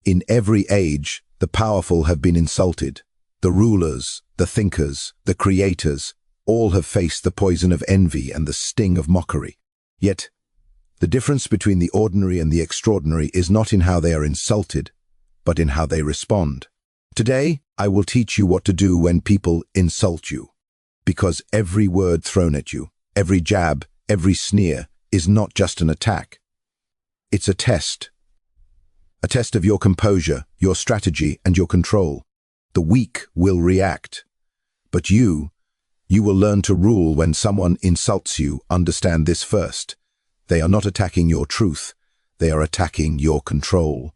In every age, the powerful have been insulted. The rulers, the thinkers, the creators, all have faced the poison of envy and the sting of mockery. Yet, the difference between the ordinary and the extraordinary is not in how they are insulted, but in how they respond. Today, I will teach you what to do when people insult you. Because every word thrown at you, every jab, every sneer, is not just an attack. It's a test. A test of your composure, your strategy, and your control. The weak will react. But you will learn to rule when someone insults you. Understand this first. They are not attacking your truth. They are attacking your control.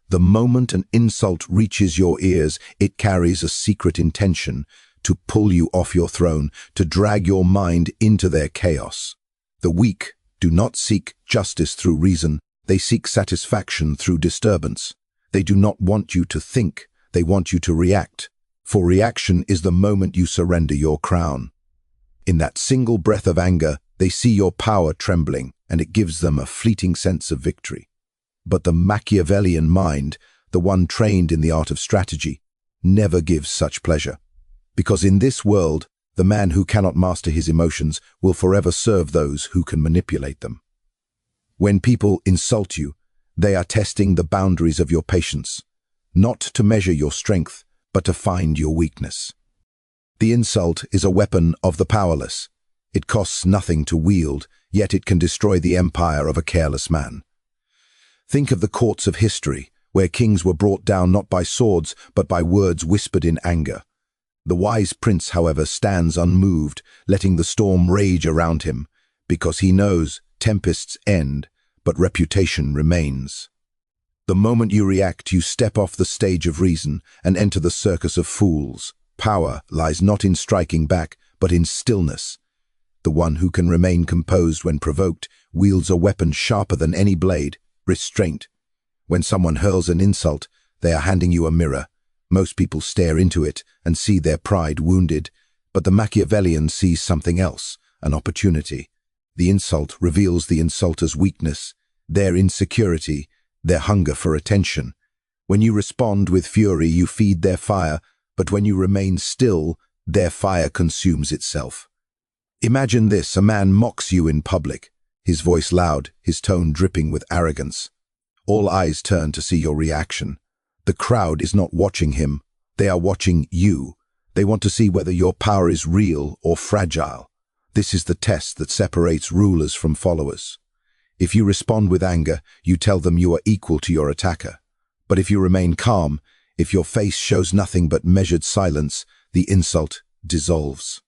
The moment an insult reaches your ears, it carries a secret intention to pull you off your throne, to drag your mind into their chaos. The weak do not seek justice through reason. They seek satisfaction through disturbance. They do not want you to think. They want you to react. For reaction is the moment you surrender your crown. In that single breath of anger, they see your power trembling, and it gives them a fleeting sense of victory. But the Machiavellian mind, the one trained in the art of strategy, never gives such pleasure. Because in this world, the man who cannot master his emotions will forever serve those who can manipulate them. When people insult you, they are testing the boundaries of your patience, not to measure your strength, but to find your weakness. The insult is a weapon of the powerless. It costs nothing to wield, yet it can destroy the empire of a careless man. Think of the courts of history, where kings were brought down not by swords, but by words whispered in anger. The wise prince, however, stands unmoved, letting the storm rage around him, because he knows tempests end, but reputation remains. The moment you react, you step off the stage of reason and enter the circus of fools. Power lies not in striking back, but in stillness. The one who can remain composed when provoked wields a weapon sharper than any blade, restraint. When someone hurls an insult, they are handing you a mirror. Most people stare into it and see their pride wounded, but the Machiavellian sees something else, an opportunity. The insult reveals the insulter's weakness, their insecurity, their hunger for attention. When you respond with fury, you feed their fire, but when you remain still, their fire consumes itself. Imagine this: a man mocks you in public, his voice loud, his tone dripping with arrogance. All eyes turn to see your reaction. The crowd is not watching him, they are watching you. They want to see whether your power is real or fragile. This is the test that separates rulers from followers. If you respond with anger, you tell them you are equal to your attacker. But if you remain calm, if your face shows nothing but measured silence, the insult dissolves.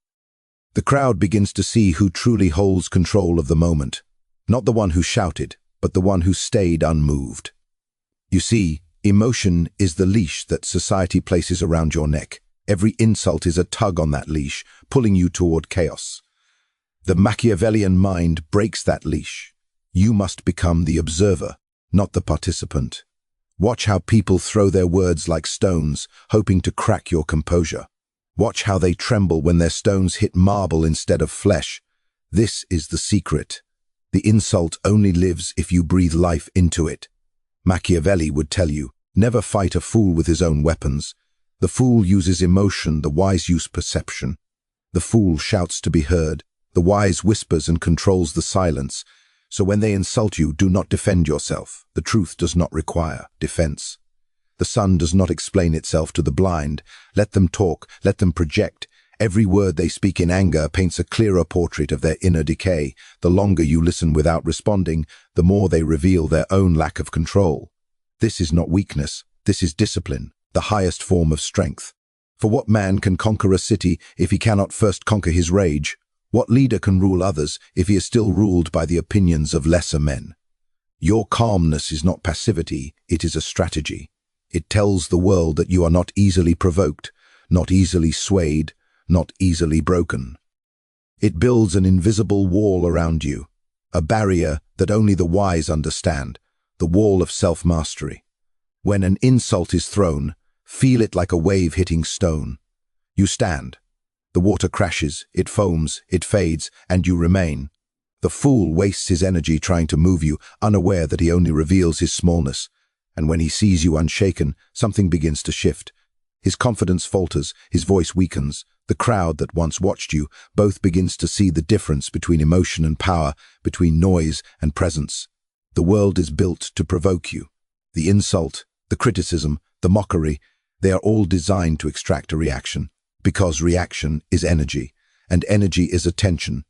The crowd begins to see who truly holds control of the moment. Not the one who shouted, but the one who stayed unmoved. You see, emotion is the leash that society places around your neck. Every insult is a tug on that leash, pulling you toward chaos. The Machiavellian mind breaks that leash. You must become the observer, not the participant. Watch how people throw their words like stones, hoping to crack your composure. Watch how they tremble when their stones hit marble instead of flesh. This is the secret. The insult only lives if you breathe life into it. Machiavelli would tell you, never fight a fool with his own weapons. The fool uses emotion, the wise use perception. The fool shouts to be heard. The wise whispers and controls the silence. So when they insult you, do not defend yourself. The truth does not require defense. The sun does not explain itself to the blind. Let them talk, let them project. Every word they speak in anger paints a clearer portrait of their inner decay. The longer you listen without responding, the more they reveal their own lack of control. This is not weakness. This is discipline, the highest form of strength. For what man can conquer a city if he cannot first conquer his rage? What leader can rule others if he is still ruled by the opinions of lesser men? Your calmness is not passivity, it is a strategy. It tells the world that you are not easily provoked, not easily swayed, not easily broken. It builds an invisible wall around you, a barrier that only the wise understand, the wall of self-mastery. When an insult is thrown, feel it like a wave hitting stone. You stand. The water crashes, it foams, it fades, and you remain. The fool wastes his energy trying to move you, unaware that he only reveals his smallness. And when he sees you unshaken, something begins to shift. His confidence falters, his voice weakens. The crowd that once watched you both begins to see the difference between emotion and power, between noise and presence. The world is built to provoke you. The insult, the criticism, the mockery, they are all designed to extract a reaction. Because reaction is energy, and energy is attention.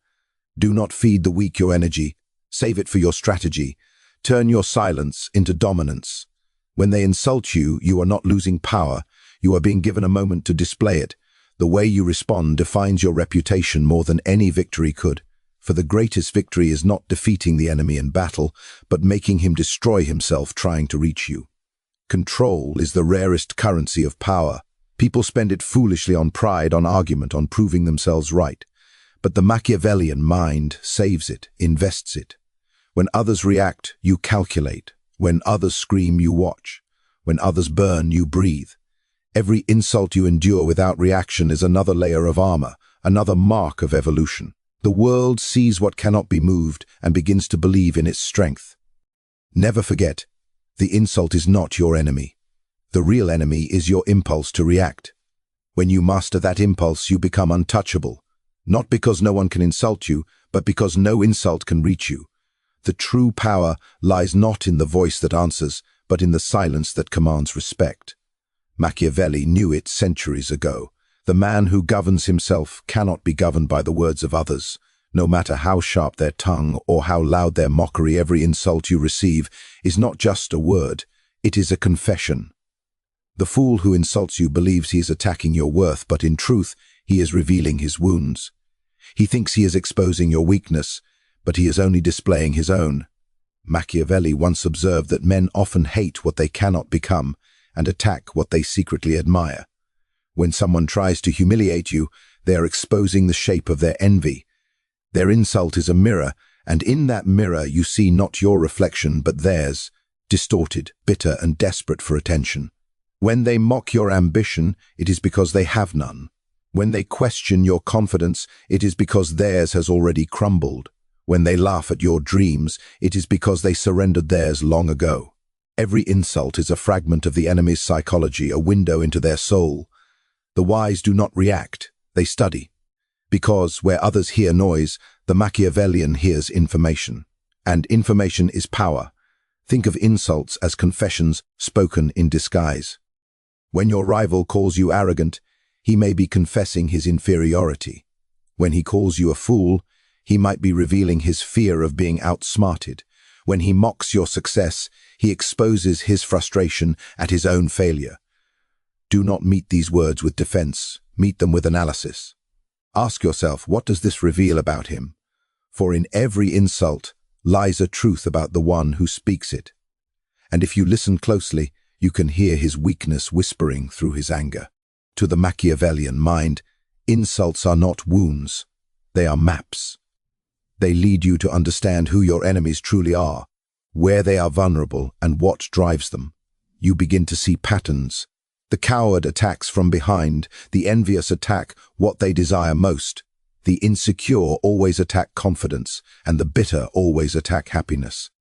Do not feed the weak your energy. Save it for your strategy. Turn your silence into dominance. When they insult you, you are not losing power. You are being given a moment to display it. The way you respond defines your reputation more than any victory could. For the greatest victory is not defeating the enemy in battle, but making him destroy himself trying to reach you. Control is the rarest currency of power. People spend it foolishly on pride, on argument, on proving themselves right. But the Machiavellian mind saves it, invests it. When others react, you calculate. When others scream, you watch. When others burn, you breathe. Every insult you endure without reaction is another layer of armor, another mark of evolution. The world sees what cannot be moved and begins to believe in its strength. Never forget, the insult is not your enemy. The real enemy is your impulse to react. When you master that impulse, you become untouchable. Not because no one can insult you, but because no insult can reach you. The true power lies not in the voice that answers, but in the silence that commands respect. Machiavelli knew it centuries ago. The man who governs himself cannot be governed by the words of others. No matter how sharp their tongue or how loud their mockery, every insult you receive is not just a word, it is a confession. The fool who insults you believes he is attacking your worth, but in truth, he is revealing his wounds. He thinks he is exposing your weakness, but he is only displaying his own. Machiavelli once observed that men often hate what they cannot become and attack what they secretly admire. When someone tries to humiliate you, they are exposing the shape of their envy. Their insult is a mirror, and in that mirror you see not your reflection but theirs, distorted, bitter, and desperate for attention. When they mock your ambition, it is because they have none. When they question your confidence, it is because theirs has already crumbled. When they laugh at your dreams, it is because they surrendered theirs long ago. Every insult is a fragment of the enemy's psychology, a window into their soul. The wise do not react, they study. Because where others hear noise, the Machiavellian hears information. And information is power. Think of insults as confessions spoken in disguise. When your rival calls you arrogant, he may be confessing his inferiority. When he calls you a fool, he might be revealing his fear of being outsmarted. When he mocks your success, he exposes his frustration at his own failure. Do not meet these words with defense, meet them with analysis. Ask yourself, what does this reveal about him? For in every insult lies a truth about the one who speaks it. And if you listen closely, you can hear his weakness whispering through his anger. To the Machiavellian mind, insults are not wounds, they are maps. They lead you to understand who your enemies truly are, where they are vulnerable, and what drives them. You begin to see patterns. The coward attacks from behind, the envious attack what they desire most. The insecure always attack confidence, and the bitter always attack happiness.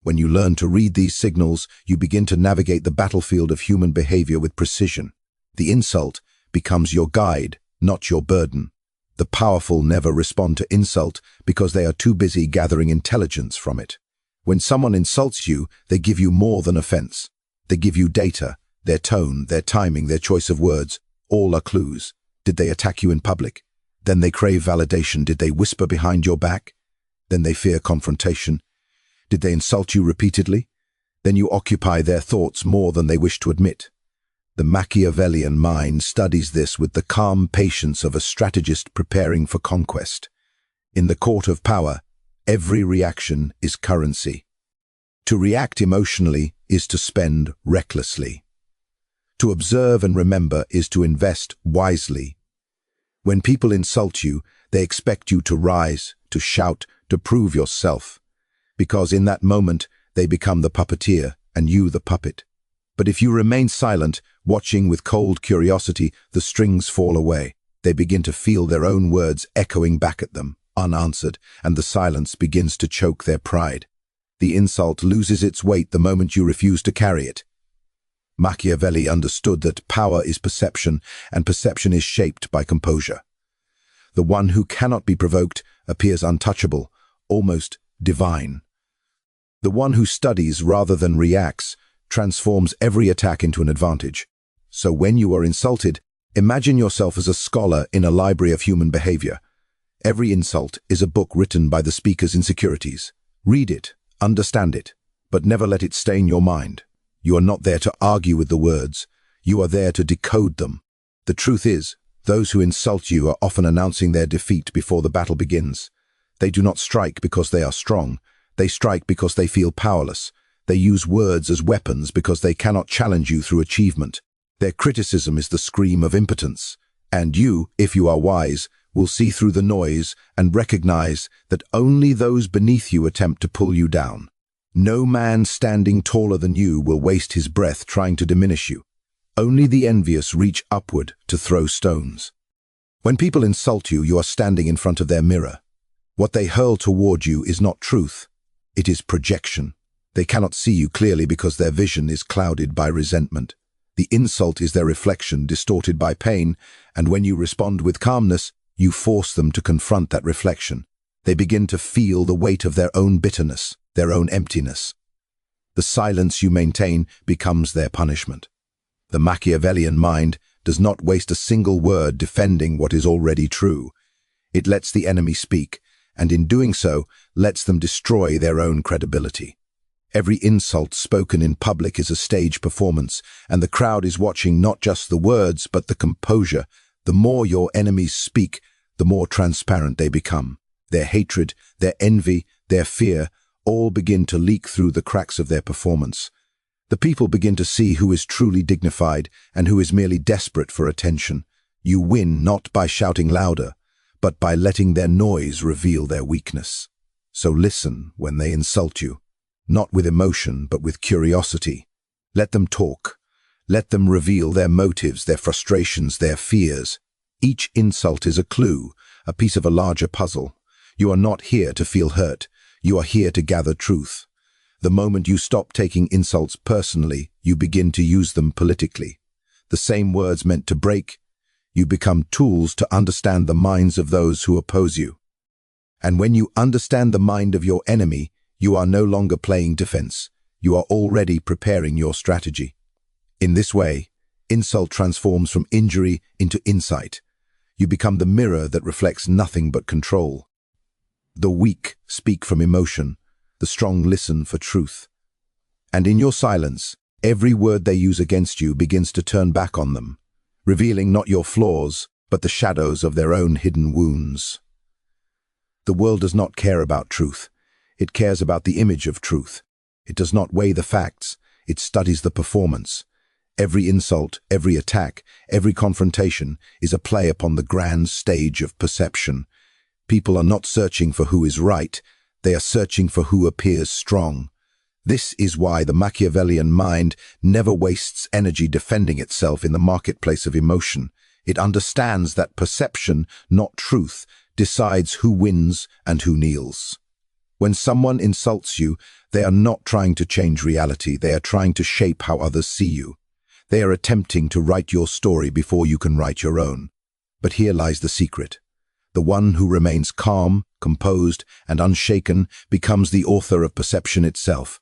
When you learn to read these signals, you begin to navigate the battlefield of human behavior with precision. The insult becomes your guide, not your burden. The powerful never respond to insult because they are too busy gathering intelligence from it. When someone insults you, they give you more than offense. They give you data, their tone, their timing, their choice of words. All are clues. Did they attack you in public? Then they crave validation. Did they whisper behind your back? Then they fear confrontation. Did they insult you repeatedly? Then you occupy their thoughts more than they wish to admit. The Machiavellian mind studies this with the calm patience of a strategist preparing for conquest. In the court of power, every reaction is currency. To react emotionally is to spend recklessly. To observe and remember is to invest wisely. When people insult you, they expect you to rise, to shout, to prove yourself. Because in that moment, they become the puppeteer and you the puppet. But if you remain silent, watching with cold curiosity, the strings fall away. They begin to feel their own words echoing back at them, unanswered, and the silence begins to choke their pride. The insult loses its weight the moment you refuse to carry it. Machiavelli understood that power is perception, and perception is shaped by composure. The one who cannot be provoked appears untouchable, almost divine. The one who studies rather than reacts transforms every attack into an advantage. So when you are insulted, imagine yourself as a scholar in a library of human behavior. Every insult is a book written by the speaker's insecurities. Read it, understand it, but never let it stain your mind. You are not there to argue with the words. You are there to decode them. The truth is, those who insult you are often announcing their defeat before the battle begins. They do not strike because they are strong. They strike because they feel powerless. They use words as weapons because they cannot challenge you through achievement. Their criticism is the scream of impotence. And you, if you are wise, will see through the noise and recognize that only those beneath you attempt to pull you down. No man standing taller than you will waste his breath trying to diminish you. Only the envious reach upward to throw stones. When people insult you, you are standing in front of their mirror. What they hurl toward you is not truth. It is projection. They cannot see you clearly because their vision is clouded by resentment. The insult is their reflection distorted by pain, and when you respond with calmness, you force them to confront that reflection. They begin to feel the weight of their own bitterness, their own emptiness. The silence you maintain becomes their punishment. The Machiavellian mind does not waste a single word defending what is already true. It lets the enemy speak, and in doing so, lets them destroy their own credibility. Every insult spoken in public is a stage performance, and the crowd is watching not just the words, but the composure. The more your enemies speak, the more transparent they become. Their hatred, their envy, their fear, all begin to leak through the cracks of their performance. The people begin to see who is truly dignified and who is merely desperate for attention. You win not by shouting louder, but by letting their noise reveal their weakness. So listen when they insult you, not with emotion, but with curiosity. Let them talk. Let them reveal their motives, their frustrations, their fears. Each insult is a clue, a piece of a larger puzzle. You are not here to feel hurt. You are here to gather truth. The moment you stop taking insults personally, you begin to use them politically. The same words meant to break, you become tools to understand the minds of those who oppose you. And when you understand the mind of your enemy, you are no longer playing defense. You are already preparing your strategy. In this way, insult transforms from injury into insight. You become the mirror that reflects nothing but control. The weak speak from emotion. The strong listen for truth. And in your silence, every word they use against you begins to turn back on them, revealing not your flaws, but the shadows of their own hidden wounds. The world does not care about truth. It cares about the image of truth. It does not weigh the facts. It studies the performance. Every insult, every attack, every confrontation is a play upon the grand stage of perception. People are not searching for who is right. They are searching for who appears strong. This is why the Machiavellian mind never wastes energy defending itself in the marketplace of emotion. It understands that perception, not truth, decides who wins and who kneels. When someone insults you, they are not trying to change reality. They are trying to shape how others see you. They are attempting to write your story before you can write your own. But here lies the secret. The one who remains calm, composed, and unshaken becomes the author of perception itself.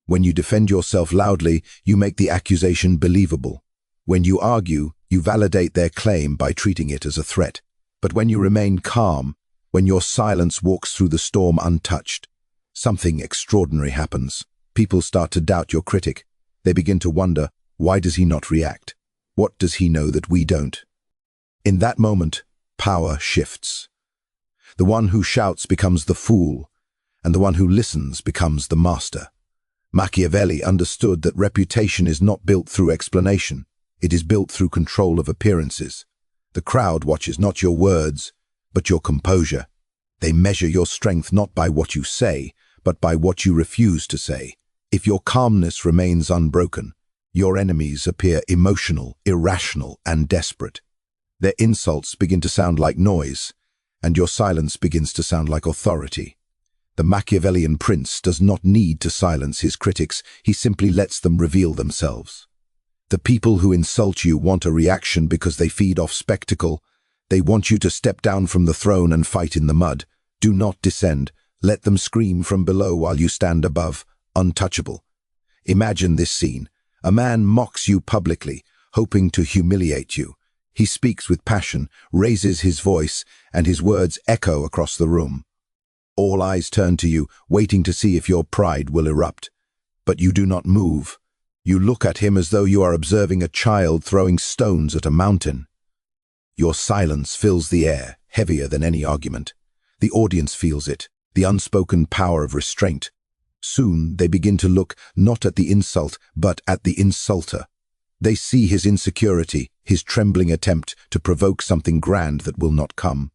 When you defend yourself loudly, you make the accusation believable. When you argue, you validate their claim by treating it as a threat. But when you remain calm, when your silence walks through the storm untouched, something extraordinary happens. People start to doubt your critic. They begin to wonder, why does he not react? What does he know that we don't? In that moment, power shifts. The one who shouts becomes the fool, and the one who listens becomes the master. Machiavelli understood that reputation is not built through explanation. It is built through control of appearances. The crowd watches not your words, but your composure. They measure your strength not by what you say, but by what you refuse to say. If your calmness remains unbroken, your enemies appear emotional, irrational, and desperate. Their insults begin to sound like noise, and your silence begins to sound like authority. The Machiavellian prince does not need to silence his critics. He simply lets them reveal themselves. The people who insult you want a reaction because they feed off spectacle. They want you to step down from the throne and fight in the mud. Do not descend. Let them scream from below while you stand above, untouchable. Imagine this scene. A man mocks you publicly, hoping to humiliate you. He speaks with passion, raises his voice, and his words echo across the room. All eyes turn to you, waiting to see if your pride will erupt. But you do not move. You look at him as though you are observing a child throwing stones at a mountain. Your silence fills the air, heavier than any argument. The audience feels it, the unspoken power of restraint. Soon they begin to look not at the insult, but at the insulter. They see his insecurity, his trembling attempt to provoke something grand that will not come.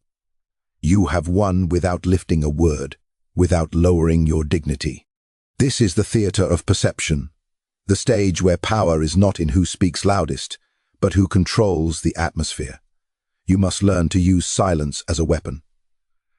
You have won without lifting a word, without lowering your dignity. This is the theater of perception, the stage where power is not in who speaks loudest, but who controls the atmosphere. You must learn to use silence as a weapon.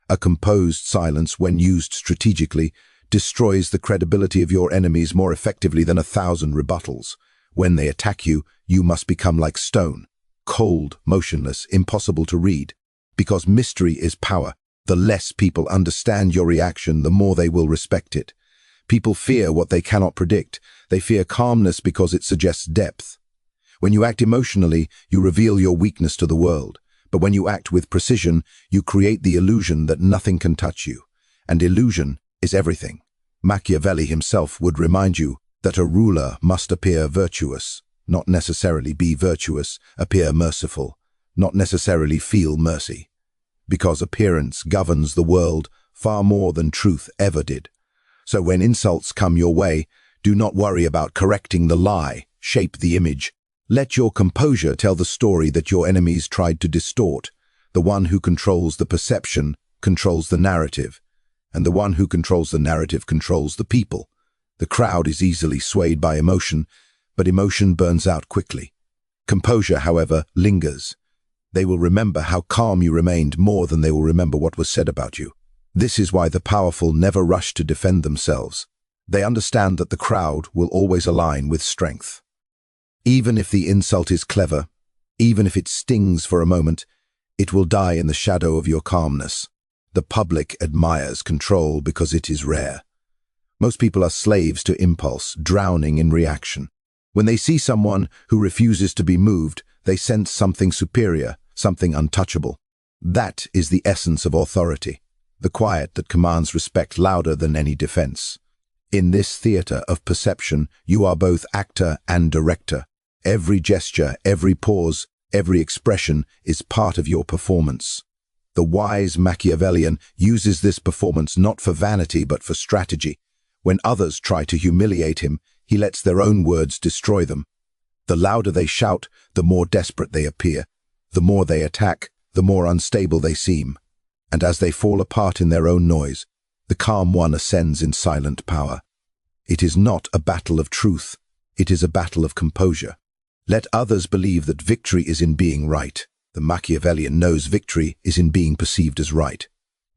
A composed silence, when used strategically, destroys the credibility of your enemies more effectively than 1,000 rebuttals. When they attack you, you must become like stone, cold, motionless, impossible to read. Because mystery is power. The less people understand your reaction, the more they will respect it. People fear what they cannot predict. They fear calmness because it suggests depth. When you act emotionally, you reveal your weakness to the world. But when you act with precision, you create the illusion that nothing can touch you. And illusion is everything. Machiavelli himself would remind you that a ruler must appear virtuous, not necessarily be virtuous, appear merciful, not necessarily feel mercy. Because appearance governs the world far more than truth ever did. So when insults come your way, do not worry about correcting the lie, shape the image. Let your composure tell the story that your enemies tried to distort. The one who controls the perception controls the narrative, and the one who controls the narrative controls the people. The crowd is easily swayed by emotion, but emotion burns out quickly. Composure, however, lingers. They will remember how calm you remained more than they will remember what was said about you. This is why the powerful never rush to defend themselves. They understand that the crowd will always align with strength. Even if the insult is clever, even if it stings for a moment, it will die in the shadow of your calmness. The public admires control because it is rare. Most people are slaves to impulse, drowning in reaction. When they see someone who refuses to be moved, they sense something superior, something untouchable. That is the essence of authority, the quiet that commands respect louder than any defense. In this theater of perception, you are both actor and director. Every gesture, every pause, every expression is part of your performance. The wise Machiavellian uses this performance not for vanity but for strategy. When others try to humiliate him, he lets their own words destroy them. The louder they shout, the more desperate they appear. The more they attack, the more unstable they seem. And as they fall apart in their own noise, the calm one ascends in silent power. It is not a battle of truth. It is a battle of composure. Let others believe that victory is in being right. The Machiavellian knows victory is in being perceived as right.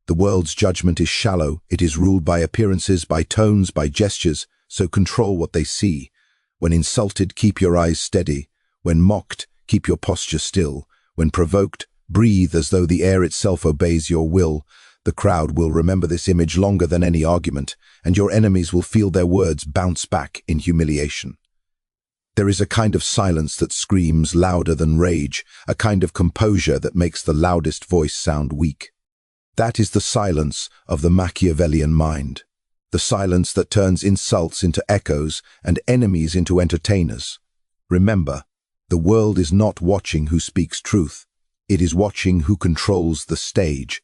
The world's judgment is shallow. It is ruled by appearances, by tones, by gestures, so control what they see. When insulted, keep your eyes steady. When mocked, keep your posture still. When provoked, breathe as though the air itself obeys your will. The crowd will remember this image longer than any argument, and your enemies will feel their words bounce back in humiliation. There is a kind of silence that screams louder than rage, a kind of composure that makes the loudest voice sound weak. That is the silence of the Machiavellian mind, the silence that turns insults into echoes and enemies into entertainers. Remember, the world is not watching who speaks truth. It is watching who controls the stage.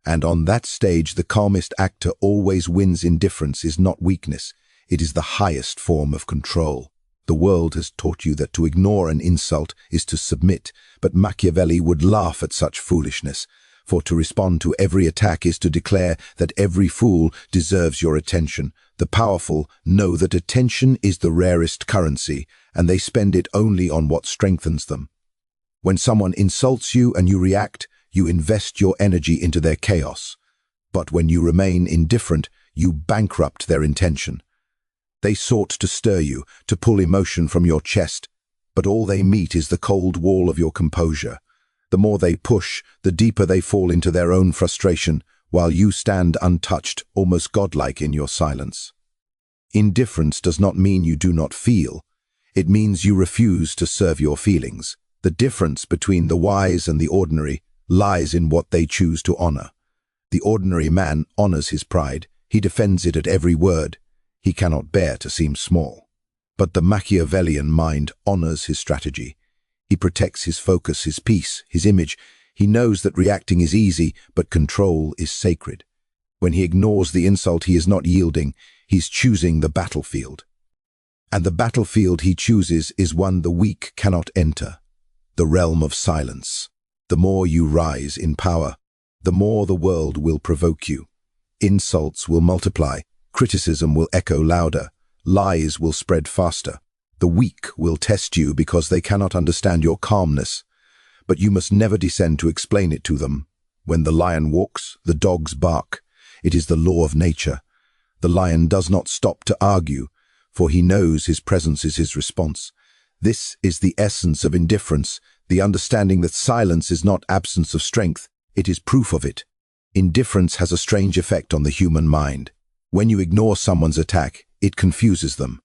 And on that stage, the calmest actor always wins. Indifference is not weakness. It is the highest form of control. The world has taught you that to ignore an insult is to submit, but Machiavelli would laugh at such foolishness, for to respond to every attack is to declare that every fool deserves your attention. The powerful know that attention is the rarest currency, and they spend it only on what strengthens them. When someone insults you and you react, you invest your energy into their chaos. But when you remain indifferent, you bankrupt their intention. They sought to stir you, to pull emotion from your chest, but all they meet is the cold wall of your composure. The more they push, the deeper they fall into their own frustration, while you stand untouched, almost godlike in your silence. Indifference does not mean you do not feel. It means you refuse to serve your feelings. The difference between the wise and the ordinary lies in what they choose to honor. The ordinary man honors his pride. He defends it at every word. He cannot bear to seem small. But the Machiavellian mind honors his strategy. He protects his focus, his peace, his image. He knows that reacting is easy, but control is sacred. When he ignores the insult, he is not yielding. He's choosing the battlefield. And the battlefield he chooses is one the weak cannot enter, the realm of silence. The more you rise in power, the more the world will provoke you. Insults will multiply, criticism will echo louder, lies will spread faster. The weak will test you because they cannot understand your calmness, but you must never descend to explain it to them. When the lion walks, the dogs bark. It is the law of nature. The lion does not stop to argue, for he knows his presence is his response. This is the essence of indifference, the understanding that silence is not absence of strength, it is proof of it. Indifference has a strange effect on the human mind. When you ignore someone's attack, it confuses them.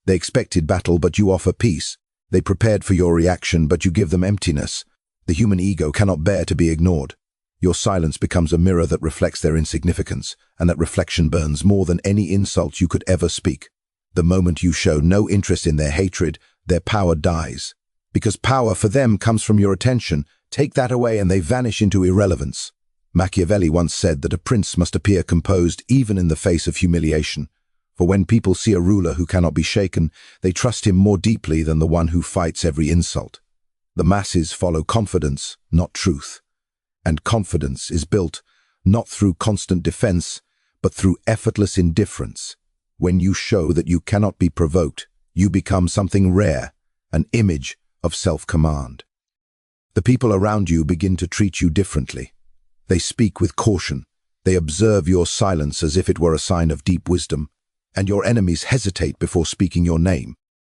They expected battle, but you offer peace. They prepared for your reaction, but you give them emptiness. The human ego cannot bear to be ignored. Your silence becomes a mirror that reflects their insignificance, and that reflection burns more than any insult you could ever speak. The moment you show no interest in their hatred, their power dies. Because power for them comes from your attention. Take that away and they vanish into irrelevance. Machiavelli once said that a prince must appear composed even in the face of humiliation. For when people see a ruler who cannot be shaken, they trust him more deeply than the one who fights every insult. The masses follow confidence, not truth. And confidence is built not through constant defense, but through effortless indifference. When you show that you cannot be provoked, you become something rare, an image of self-command. The people around you begin to treat you differently. They speak with caution. They observe your silence as if it were a sign of deep wisdom. And your enemies hesitate before speaking your name.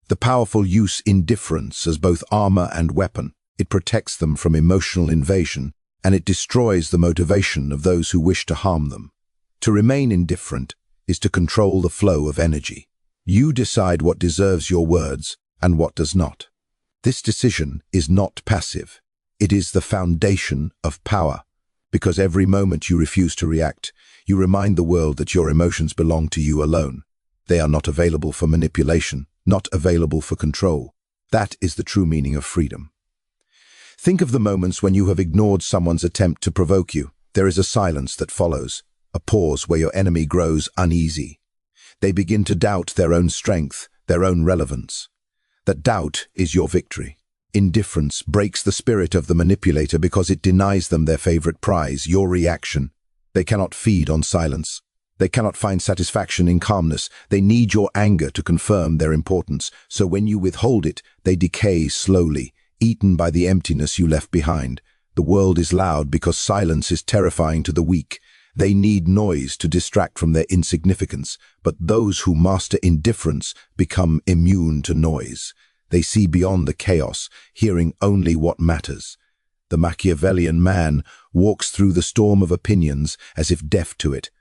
The powerful use indifference as both armor and weapon. It protects them from emotional invasion, and it destroys the motivation of those who wish to harm them. To remain indifferent is to control the flow of energy. You decide what deserves your words and what does not. This decision is not passive. It is the foundation of power. Because every moment you refuse to react, you remind the world that your emotions belong to you alone. They are not available for manipulation, not available for control. That is the true meaning of freedom. Think of the moments when you have ignored someone's attempt to provoke you. There is a silence that follows, a pause where your enemy grows uneasy. They begin to doubt their own strength, their own relevance. That doubt is your victory. Indifference breaks the spirit of the manipulator because it denies them their favorite prize, your reaction. They cannot feed on silence. They cannot find satisfaction in calmness. They need your anger to confirm their importance. So when you withhold it, they decay slowly, eaten by the emptiness you left behind. The world is loud because silence is terrifying to the weak. They need noise to distract from their insignificance. But those who master indifference become immune to noise. They see beyond the chaos, hearing only what matters. The Machiavellian man walks through the storm of opinions as if deaf to it.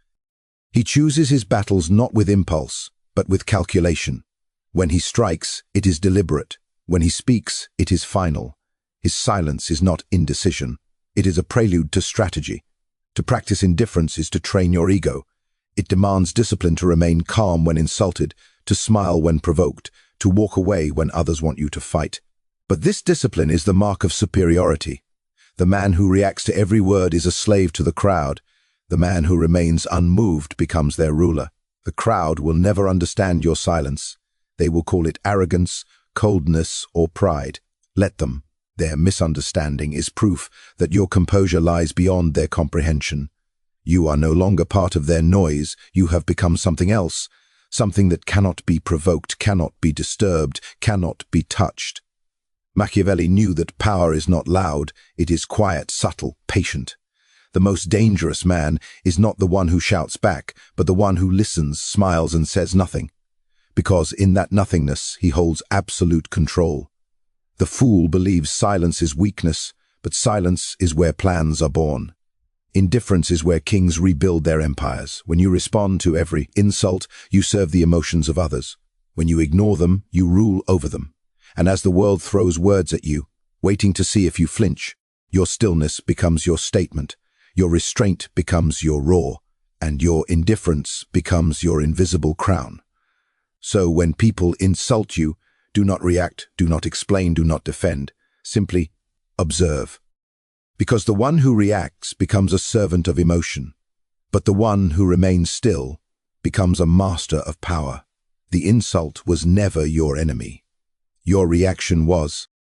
He chooses his battles not with impulse, but with calculation. When he strikes, it is deliberate. When he speaks, it is final. His silence is not indecision. It is a prelude to strategy. To practice indifference is to train your ego. It demands discipline to remain calm when insulted, to smile when provoked, to walk away when others want you to fight. But this discipline is the mark of superiority. The man who reacts to every word is a slave to the crowd. The man who remains unmoved becomes their ruler. The crowd will never understand your silence. They will call it arrogance, coldness, or pride. Let them. Their misunderstanding is proof that your composure lies beyond their comprehension. You are no longer part of their noise. You have become something else. Something that cannot be provoked, cannot be disturbed, cannot be touched. Machiavelli knew that power is not loud, it is quiet, subtle, patient. The most dangerous man is not the one who shouts back, but the one who listens, smiles, and says nothing. Because in that nothingness he holds absolute control. The fool believes silence is weakness, but silence is where plans are born. Indifference is where kings rebuild their empires. When you respond to every insult, you serve the emotions of others. When you ignore them, you rule over them. And as the world throws words at you, waiting to see if you flinch, your stillness becomes your statement, your restraint becomes your roar, and your indifference becomes your invisible crown. So when people insult you, do not react, do not explain, do not defend. Simply observe. Because the one who reacts becomes a servant of emotion, but the one who remains still becomes a master of power. The insult was never your enemy. Your reaction was.